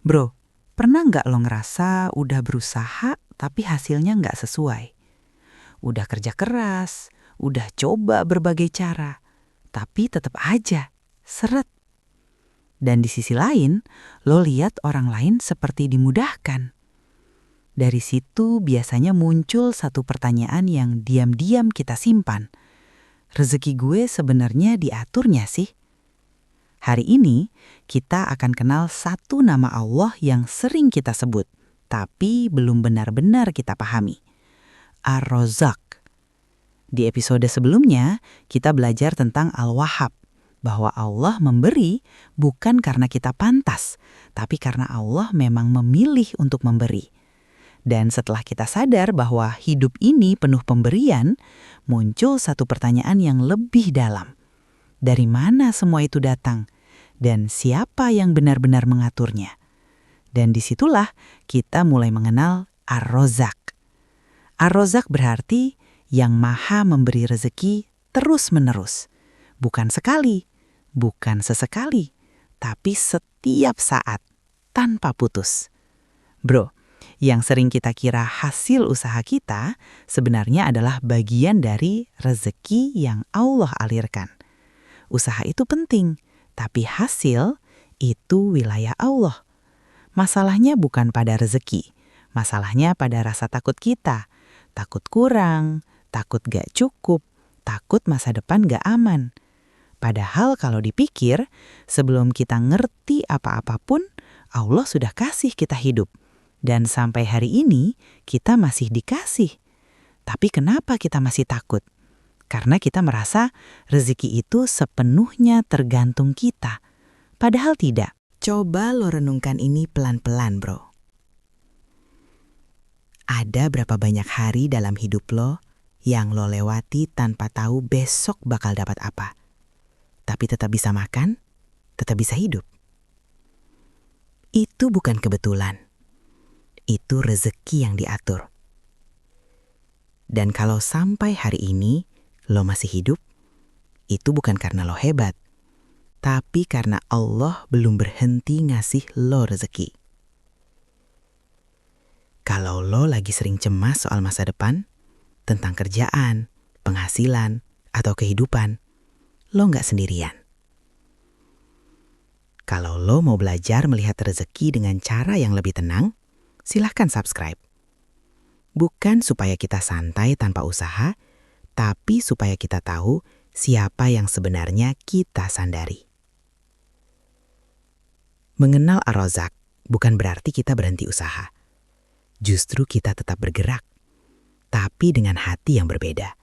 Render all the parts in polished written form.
Bro, pernah nggak lo ngerasa udah berusaha tapi hasilnya nggak sesuai? Udah kerja keras, udah coba berbagai cara, tapi tetap aja seret. Dan di sisi lain, lo lihat orang lain seperti dimudahkan. Dari situ biasanya muncul satu pertanyaan yang diam-diam kita simpan. Rezeki gue sebenarnya diaturnya sih? Hari ini kita akan kenal satu nama Allah yang sering kita sebut, tapi belum benar-benar kita pahami. Ar-Razzaq. Di episode sebelumnya, kita belajar tentang Al-Wahhab, bahwa Allah memberi bukan karena kita pantas, tapi karena Allah memang memilih untuk memberi. Dan setelah kita sadar bahwa hidup ini penuh pemberian, muncul satu pertanyaan yang lebih dalam. Dari mana semua itu datang? Dan siapa yang benar-benar mengaturnya? Dan disitulah kita mulai mengenal Ar-Razzaq. Ar-Razzaq berarti yang maha memberi rezeki terus-menerus. Bukan sekali, bukan sesekali, tapi setiap saat, tanpa putus. Bro, yang sering kita kira hasil usaha kita sebenarnya adalah bagian dari rezeki yang Allah alirkan. Usaha itu penting, tapi hasil itu wilayah Allah. Masalahnya bukan pada rezeki, masalahnya pada rasa takut kita. Takut kurang, takut gak cukup, takut masa depan gak aman. Padahal kalau dipikir, sebelum kita ngerti apa-apapun, Allah sudah kasih kita hidup. Dan sampai hari ini, kita masih dikasih. Tapi kenapa kita masih takut? Karena kita merasa rezeki itu sepenuhnya tergantung kita. Padahal tidak. Coba lo renungkan ini pelan-pelan, bro. Ada berapa banyak hari dalam hidup lo yang lo lewati tanpa tahu besok bakal dapat apa? Tapi tetap bisa makan, tetap bisa hidup. Itu bukan kebetulan. Itu rezeki yang diatur. Dan kalau sampai hari ini lo masih hidup, itu bukan karena lo hebat, tapi karena Allah belum berhenti ngasih lo rezeki. Kalau lo lagi sering cemas soal masa depan, tentang kerjaan, penghasilan, atau kehidupan, lo nggak sendirian. Kalau lo mau belajar melihat rezeki dengan cara yang lebih tenang, silahkan subscribe. Bukan supaya kita santai tanpa usaha, tapi supaya kita tahu siapa yang sebenarnya kita sandari. Mengenal Ar-Razzaq bukan berarti kita berhenti usaha. Justru kita tetap bergerak, tapi dengan hati yang berbeda.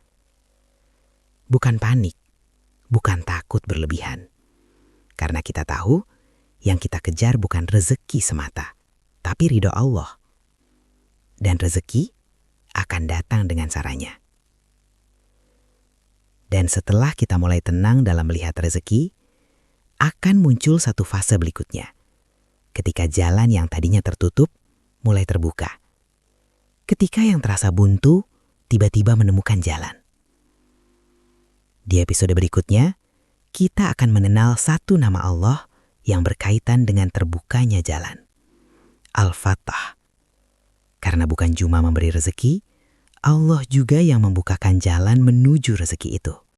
Bukan panik, bukan takut berlebihan. Karena kita tahu yang kita kejar bukan rezeki semata, tapi ridho Allah. Dan rezeki akan datang dengan caranya. Dan setelah kita mulai tenang dalam melihat rezeki, akan muncul satu fase berikutnya. Ketika jalan yang tadinya tertutup, mulai terbuka. Ketika yang terasa buntu, tiba-tiba menemukan jalan. Di episode berikutnya, kita akan mengenal satu nama Allah yang berkaitan dengan terbukanya jalan. Al-Fattah. Karena bukan cuma memberi rezeki, Allah juga yang membukakan jalan menuju rezeki itu.